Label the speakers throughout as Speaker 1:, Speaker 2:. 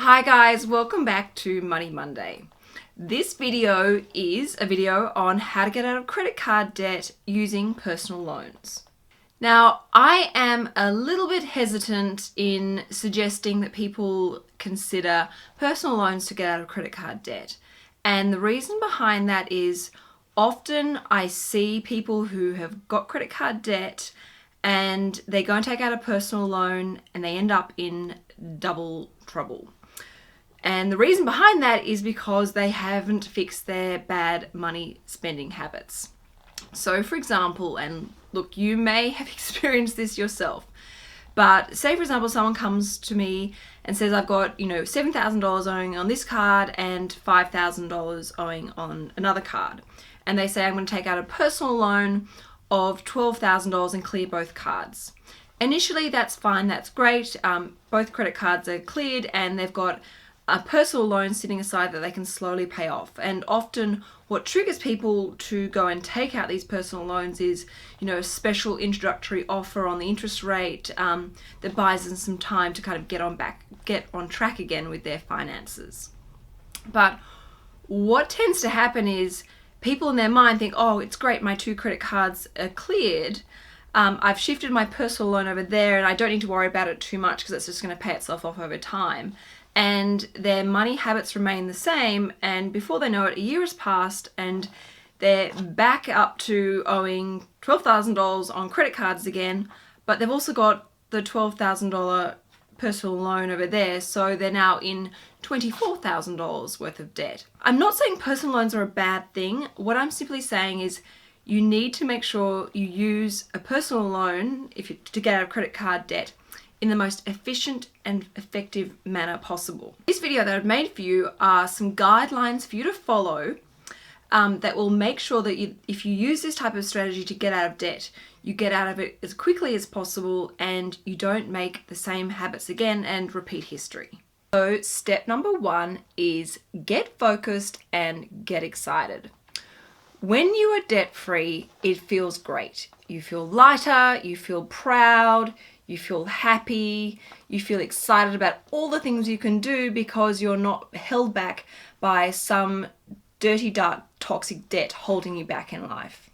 Speaker 1: Hi guys, welcome back to Money Monday. This video is a video on how to get out of credit card debt using personal loans. Now, I am a little bit hesitant in suggesting that people consider personal loans to get out of credit card debt. And the reason behind that is often I see people who have got credit card debt and they go and take out a personal loan and they end up in double trouble. And the reason behind that is because they haven't fixed their bad money spending habits. So for example, and look, you may have experienced this yourself, but say for example, someone comes to me and says, I've got, $7,000 owing on this card and $5,000 owing on another card. And they say, I'm going to take out a personal loan of $12,000 and clear both cards. Initially, that's fine, that's great. Both credit cards are cleared and they've got a personal loan sitting aside that they can slowly pay off. And often what triggers people to go and take out these personal loans is, a special introductory offer on the interest rate that buys them some time to kind of get on track again with their finances. But what tends to happen is people in their mind think, oh, it's great, my two credit cards are cleared. I've shifted my personal loan over there and I don't need to worry about it too much because it's just going to pay itself off over time. And their money habits remain the same, and before they know it, a year has passed and they're back up to owing $12,000 on credit cards again, but they've also got the $12,000 personal loan over there, so they're now in $24,000 worth of debt. I'm not saying personal loans are a bad thing. What I'm simply saying is you need to make sure you use a personal loan to get out of credit card debt in the most efficient and effective manner possible. This video that I've made for you are some guidelines for you to follow that will make sure that if you use this type of strategy to get out of debt, you get out of it as quickly as possible and you don't make the same habits again and repeat history. So step number 1 is get focused and get excited. When you are debt-free, it feels great. You feel lighter, you feel proud, you feel happy, you feel excited about all the things you can do because you're not held back by some dirty, dark, toxic debt holding you back in life.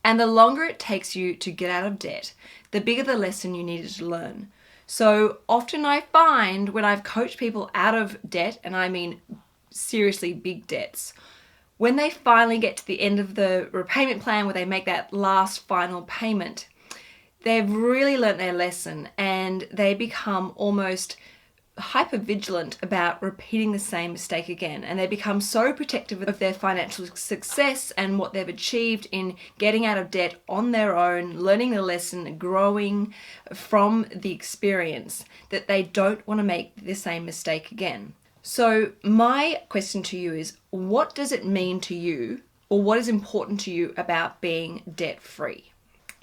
Speaker 1: And the longer it takes you to get out of debt, the bigger the lesson you needed to learn. So often I find when I've coached people out of debt, and I mean seriously big debts, when they finally get to the end of the repayment plan where they make that last final payment, they've really learnt their lesson and they become almost hyper-vigilant about repeating the same mistake again. And they become so protective of their financial success and what they've achieved in getting out of debt on their own, learning the lesson, growing from the experience, that they don't want to make the same mistake again. So my question to you is, what does it mean to you, or what is important to you about being debt-free?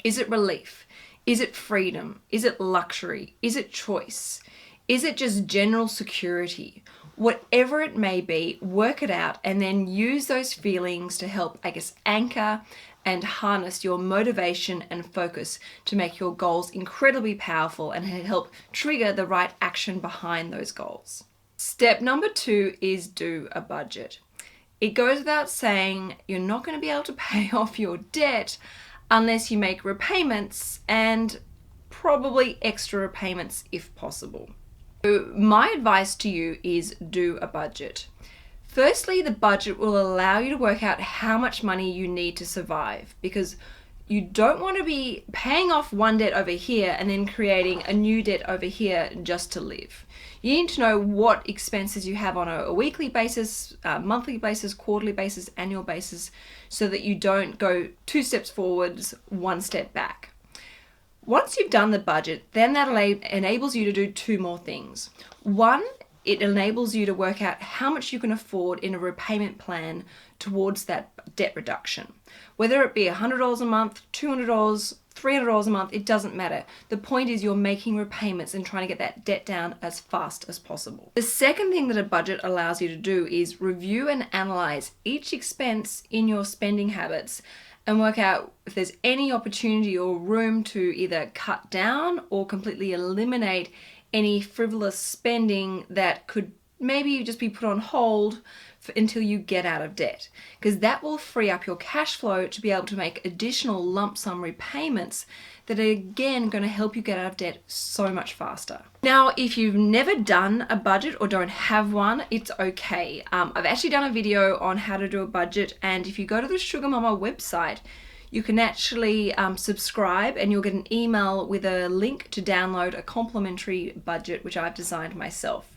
Speaker 1: Is it relief? Is it freedom? Is it luxury? Is it choice? Is it just general security? Whatever it may be, work it out and then use those feelings to help, anchor and harness your motivation and focus to make your goals incredibly powerful and help trigger the right action behind those goals. Step number 2 is do a budget. It goes without saying you're not going to be able to pay off your debt unless you make repayments, and probably extra repayments if possible. So my advice to you is do a budget. Firstly, the budget will allow you to work out how much money you need to survive, because you don't want to be paying off one debt over here and then creating a new debt over here just to live. You need to know what expenses you have on a weekly basis, monthly basis, quarterly basis, annual basis, so that you don't go 2 steps forwards, 1 step back. Once you've done the budget, then that enables you to do 2 more things. 1, it enables you to work out how much you can afford in a repayment plan towards that debt reduction. Whether it be $100 a month, $200, $300 a month, it doesn't matter. The point is you're making repayments and trying to get that debt down as fast as possible. The second thing that a budget allows you to do is review and analyze each expense in your spending habits and work out if there's any opportunity or room to either cut down or completely eliminate any frivolous spending that could maybe just be put on hold until you get out of debt, because that will free up your cash flow to be able to make additional lump sum repayments that are again going to help you get out of debt so much faster. Now, if you've never done a budget or don't have one, it's okay. I've actually done a video on how to do a budget, and if you go to the Sugar Mama website, you can actually subscribe and you'll get an email with a link to download a complimentary budget which I've designed myself.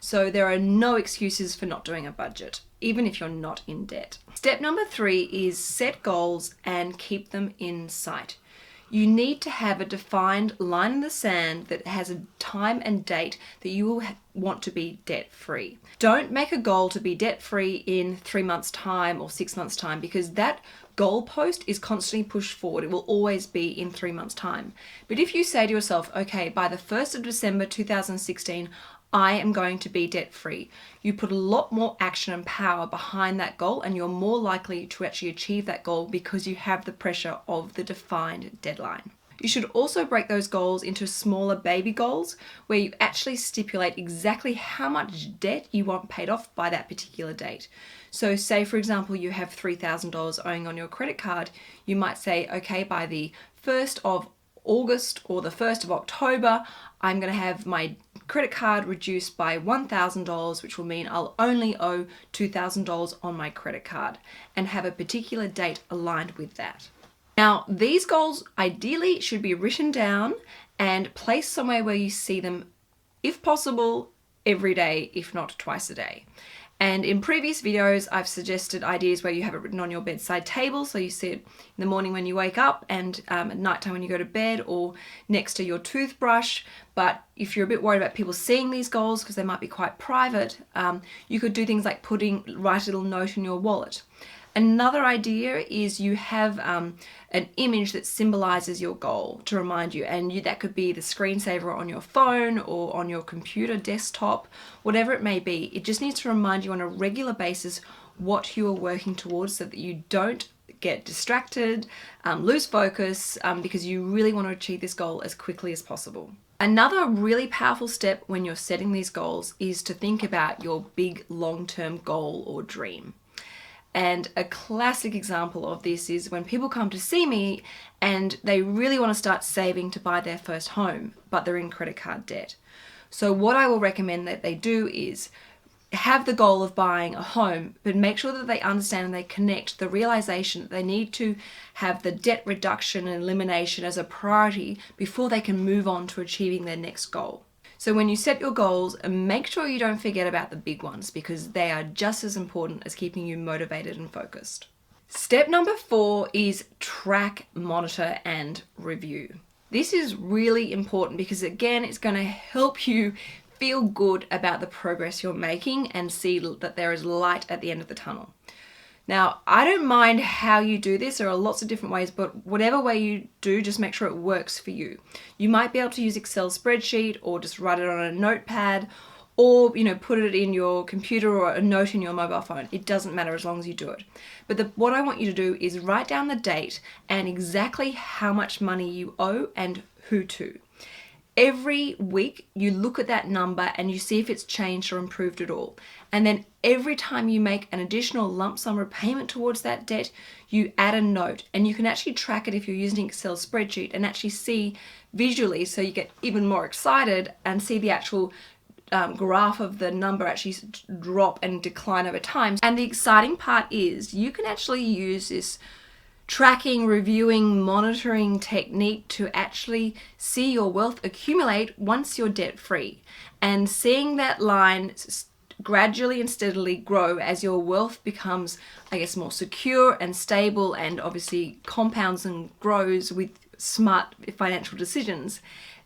Speaker 1: So there are no excuses for not doing a budget, even if you're not in debt. Step number 3 is set goals and keep them in sight. You need to have a defined line in the sand that has a time and date that you will want to be debt-free. Don't make a goal to be debt-free in 3 months' time or 6 months' time, because that goalpost is constantly pushed forward. It will always be in 3 months' time. But if you say to yourself, okay, by the 1st of December 2016, I am going to be debt-free, you put a lot more action and power behind that goal, and you're more likely to actually achieve that goal because you have the pressure of the defined deadline. You should also break those goals into smaller baby goals where you actually stipulate exactly how much debt you want paid off by that particular date. So say, for example, you have $3,000 owing on your credit card. You might say, okay, by the 1st of August or the 1st of October, I'm going to have my credit card reduced by $1,000, which will mean I'll only owe $2,000 on my credit card, and have a particular date aligned with that. Now, these goals ideally should be written down and placed somewhere where you see them, if possible, every day, if not twice a day. And in previous videos, I've suggested ideas where you have it written on your bedside table, so you see it in the morning when you wake up, and at nighttime when you go to bed, or next to your toothbrush. But if you're a bit worried about people seeing these goals because they might be quite private, you could do things like write a little note in your wallet. Another idea is you have an image that symbolizes your goal to remind you, and that could be the screensaver on your phone or on your computer desktop, whatever it may be. It just needs to remind you on a regular basis what you are working towards, so that you don't get distracted, lose focus, because you really want to achieve this goal as quickly as possible. Another really powerful step when you're setting these goals is to think about your big long-term goal or dream. And a classic example of this is when people come to see me and they really want to start saving to buy their first home, but they're in credit card debt. So what I will recommend that they do is have the goal of buying a home, but make sure that they understand and they connect the realization that they need to have the debt reduction and elimination as a priority before they can move on to achieving their next goal. So when you set your goals, make sure you don't forget about the big ones, because they are just as important as keeping you motivated and focused. Step number 4 is track, monitor, and review. This is really important because, again, it's going to help you feel good about the progress you're making and see that there is light at the end of the tunnel. Now, I don't mind how you do this. There are lots of different ways, but whatever way you do, just make sure it works for you. You might be able to use Excel spreadsheet, or just write it on a notepad, or put it in your computer or a note in your mobile phone. It doesn't matter as long as you do it. But what I want you to do is write down the date and exactly how much money you owe and who to. Every week you look at that number and you see if it's changed or improved at all. And then every time you make an additional lump sum repayment towards that debt, you add a note, and you can actually track it if you're using Excel spreadsheet and actually see visually, so you get even more excited and see the actual graph of the number actually drop and decline over time. And the exciting part is you can actually use this tracking, reviewing, monitoring technique to actually see your wealth accumulate once you're debt free, and seeing that line gradually and steadily grow as your wealth becomes, more secure and stable, and obviously compounds and grows with smart financial decisions.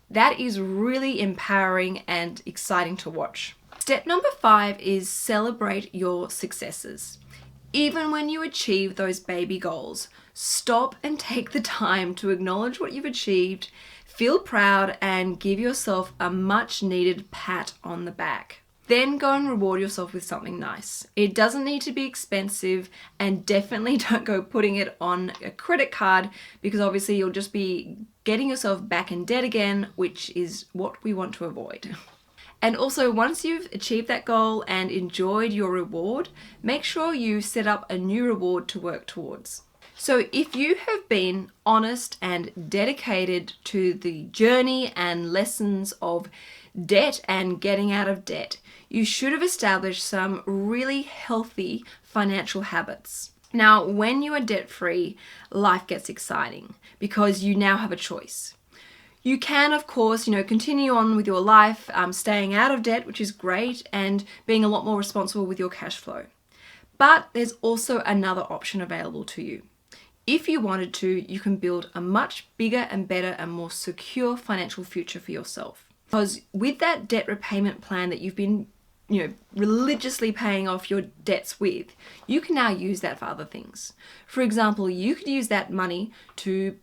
Speaker 1: That is really empowering and exciting to watch. Step number 5 is celebrate your successes. Even when you achieve those baby goals, stop and take the time to acknowledge what you've achieved, feel proud, and give yourself a much needed pat on the back. Then go and reward yourself with something nice. It doesn't need to be expensive, and definitely don't go putting it on a credit card, because obviously you'll just be getting yourself back in debt again, which is what we want to avoid. And also, once you've achieved that goal and enjoyed your reward, make sure you set up a new reward to work towards. So if you have been honest and dedicated to the journey and lessons of debt and getting out of debt, you should have established some really healthy financial habits. Now, when you are debt-free, life gets exciting because you now have a choice. You can, of course, continue on with your life, staying out of debt, which is great, and being a lot more responsible with your cash flow. But there's also another option available to you. If you wanted to, you can build a much bigger and better and more secure financial future for yourself. Because with that debt repayment plan that you've been, religiously paying off your debts with, you can now use that for other things. For example, you could use that money to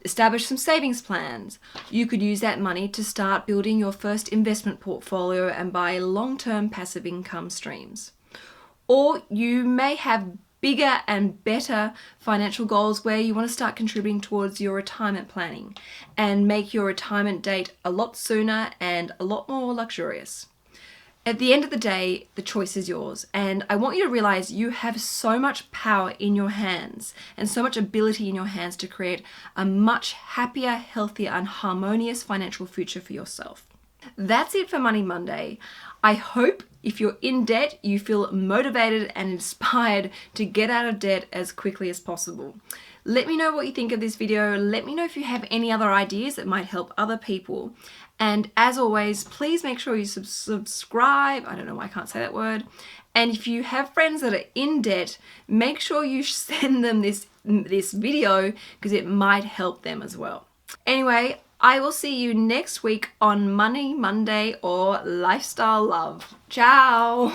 Speaker 1: establish some savings plans. You could use that money to start building your first investment portfolio and buy long-term passive income streams. Or you may have bigger and better financial goals where you want to start contributing towards your retirement planning and make your retirement date a lot sooner and a lot more luxurious. At the end of the day, the choice is yours, and I want you to realize you have so much power in your hands and so much ability in your hands to create a much happier, healthier, and harmonious financial future for yourself. That's it for Money Monday. I hope if you're in debt, you feel motivated and inspired to get out of debt as quickly as possible. Let me know what you think of this video. Let me know if you have any other ideas that might help other people. And as always, please make sure you subscribe. I don't know why I can't say that word. And if you have friends that are in debt, make sure you send them this video because it might help them as well. Anyway, I will see you next week on Money Monday or Lifestyle Love. Ciao!